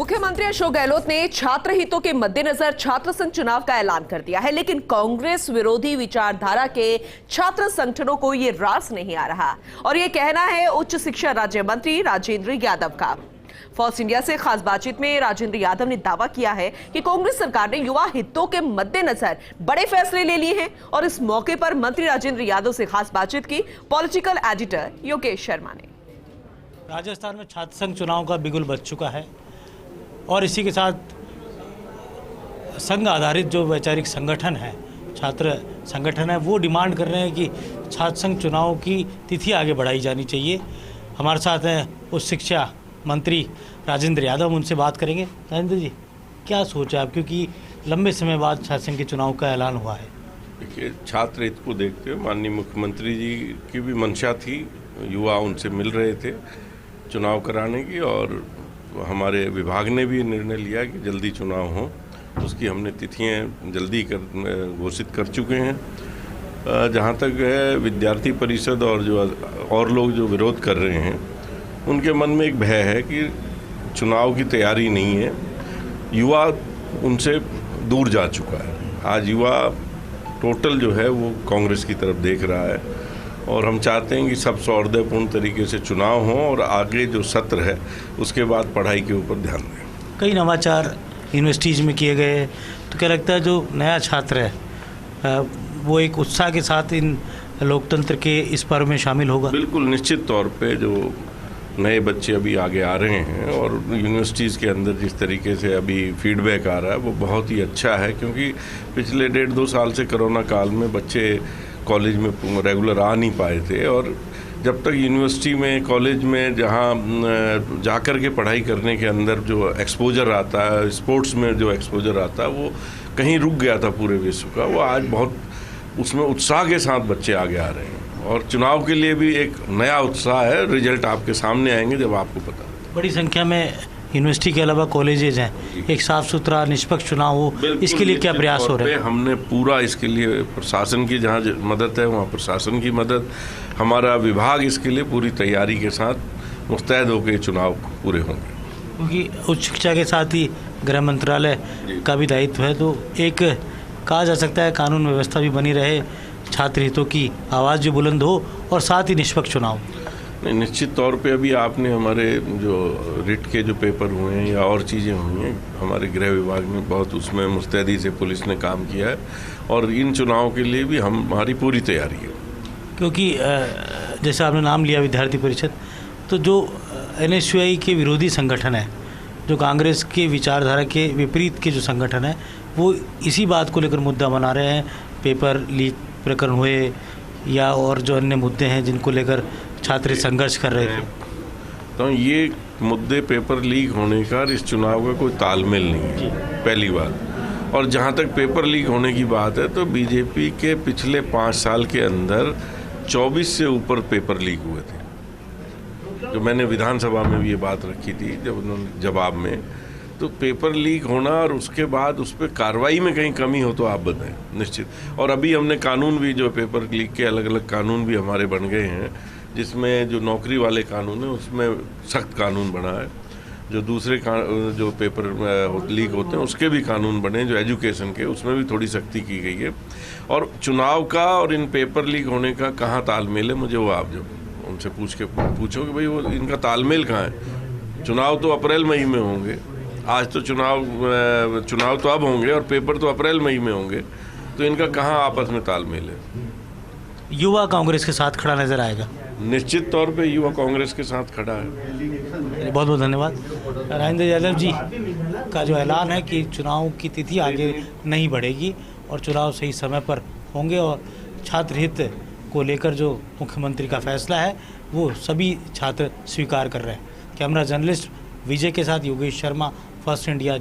मुख्यमंत्री अशोक गहलोत ने छात्र हितों के मद्देनजर छात्र संघ चुनाव का ऐलान कर दिया है, लेकिन कांग्रेस विरोधी विचारधारा के छात्र संगठनों को ये रास नहीं आ रहा और ये कहना है उच्च शिक्षा राज्य मंत्री राजेंद्र यादव का। फॉक्स इंडिया से खास बातचीत में राजेंद्र यादव ने दावा किया है कि कांग्रेस सरकार ने युवा हितों के मद्देनजर बड़े फैसले ले लिए हैं और इस मौके पर मंत्री राजेंद्र यादव से खास बातचीत की पॉलिटिकल एडिटर योगेश शर्मा ने। राजस्थान में छात्र संघ चुनाव का बिगुल बज चुका है और इसी के साथ संघ आधारित जो वैचारिक संगठन है, छात्र संगठन है, वो डिमांड कर रहे हैं कि छात्र संघ चुनाव की तिथि आगे बढ़ाई जानी चाहिए। हमारे साथ हैं उच्च शिक्षा मंत्री राजेंद्र यादव, उनसे बात करेंगे। राजेंद्र जी, क्या सोचा आप, क्योंकि लंबे समय बाद छात्र संघ के चुनाव का ऐलान हुआ है? देखिए, छात्र हित को देखते हुए माननीय मुख्यमंत्री जी की भी मंशा थी, युवा उनसे मिल रहे थे चुनाव कराने की, और हमारे विभाग ने भी निर्णय लिया कि जल्दी चुनाव हो। उसकी हमने तिथियां जल्दी घोषित कर चुके हैं। जहां तक है विद्यार्थी परिषद और लोग जो विरोध कर रहे हैं, उनके मन में एक भय है कि चुनाव की तैयारी नहीं है। युवा उनसे दूर जा चुका है। आज युवा टोटल जो है वो कांग्रेस की तरफ देख रहा है और हम चाहते हैं कि सब सौहार्दपूर्ण तरीके से चुनाव हो और आगे जो सत्र है उसके बाद पढ़ाई के ऊपर ध्यान दें। कई नवाचार यूनिवर्सिटीज़ में किए गए, तो क्या लगता है जो नया छात्र है वो एक उत्साह के साथ इन लोकतंत्र के इस पर्व में शामिल होगा? बिल्कुल, निश्चित तौर पे जो नए बच्चे अभी आगे आ रहे हैं और यूनिवर्सिटीज़ के अंदर जिस तरीके से अभी फीडबैक आ रहा है वो बहुत ही अच्छा है, क्योंकि पिछले 1.5-2 साल से कोरोना काल में बच्चे कॉलेज में रेगुलर आ नहीं पाए थे, और जब तक यूनिवर्सिटी में, कॉलेज में जहाँ जाकर के पढ़ाई करने के अंदर जो एक्सपोजर आता है, स्पोर्ट्स में जो एक्सपोजर आता है, वो कहीं रुक गया था पूरे विश्व का। वो आज बहुत उसमें उत्साह के साथ बच्चे आगे आ रहे हैं और चुनाव के लिए भी एक नया उत्साह है। रिजल्ट आपके सामने आएंगे जब आपको पता। बड़ी संख्या में यूनिवर्सिटी के अलावा कॉलेजेज हैं, एक साफ सुथरा निष्पक्ष चुनाव हो, इसके लिए क्या प्रयास हो रहे हैं? हमने पूरा इसके लिए प्रशासन की जहाँ मदद है वहाँ प्रशासन की मदद, हमारा विभाग इसके लिए पूरी तैयारी के साथ मुस्तैद होकर चुनाव पूरे होंगे। क्योंकि उच्च शिक्षा के साथ ही गृह मंत्रालय का भी दायित्व है, तो एक कहा जा सकता है कानून व्यवस्था भी बनी रहे, छात्र हितों की आवाज़ जो बुलंद हो और साथ ही निष्पक्ष चुनाव। नहीं, निश्चित तौर पे अभी आपने हमारे जो रिट के जो पेपर हुए हैं या और चीज़ें हुई हैं, हमारे गृह विभाग में बहुत उसमें मुस्तैदी से पुलिस ने काम किया है और इन चुनाव के लिए भी हमारी पूरी तैयारी है। क्योंकि जैसा आपने नाम लिया विद्यार्थी परिषद, तो जो NSUI के विरोधी संगठन है, जो कांग्रेस के विचारधारा के विपरीत के जो संगठन है, वो इसी बात को लेकर मुद्दा बना रहे हैं। पेपर लीक प्रकरण हुए या और जो अन्य मुद्दे हैं जिनको लेकर छात्र संघर्ष कर रहे थे, तो ये मुद्दे पेपर लीक होने का इस चुनाव का कोई तालमेल नहीं है, पहली बात। और जहाँ तक पेपर लीक होने की बात है, तो बीजेपी के पिछले 5 साल के अंदर 24 से ऊपर पेपर लीक हुए थे, जो मैंने विधानसभा में भी ये बात रखी थी जब उन्होंने जवाब में। तो पेपर लीक होना और उसके बाद उस पर कार्रवाई में कहीं कमी हो तो आप बताएं, निश्चित। और अभी हमने कानून भी, जो पेपर लीक के अलग अलग कानून भी हमारे बन गए हैं, जिसमें जो नौकरी वाले कानून है उसमें सख्त कानून बना है, जो दूसरे जो पेपर लीक होते हैं उसके भी कानून बने, जो एजुकेशन के, उसमें भी थोड़ी सख्ती की गई है। और चुनाव का और इन पेपर लीक होने का कहाँ तालमेल है, मुझे वो आप जब उनसे पूछो कि भाई वो इनका तालमेल कहाँ है। चुनाव तो अप्रैल मई में होंगे, आज तो चुनाव तो अब होंगे और पेपर तो अप्रैल मई में होंगे, तो इनका कहाँ आपस में तालमेल है? युवा कांग्रेस के साथ खड़ा नजर आएगा? निश्चित तौर पे युवा कांग्रेस के साथ खड़ा है। बहुत बहुत धन्यवाद। राजेंद्र यादव जी का जो ऐलान है कि चुनाव की तिथि आगे नहीं बढ़ेगी और चुनाव सही समय पर होंगे और छात्र हित को लेकर जो मुख्यमंत्री का फैसला है वो सभी छात्र स्वीकार कर रहे हैं। कैमरा जर्नलिस्ट विजय के साथ योगेश शर्मा, फर्स्ट इंडिया।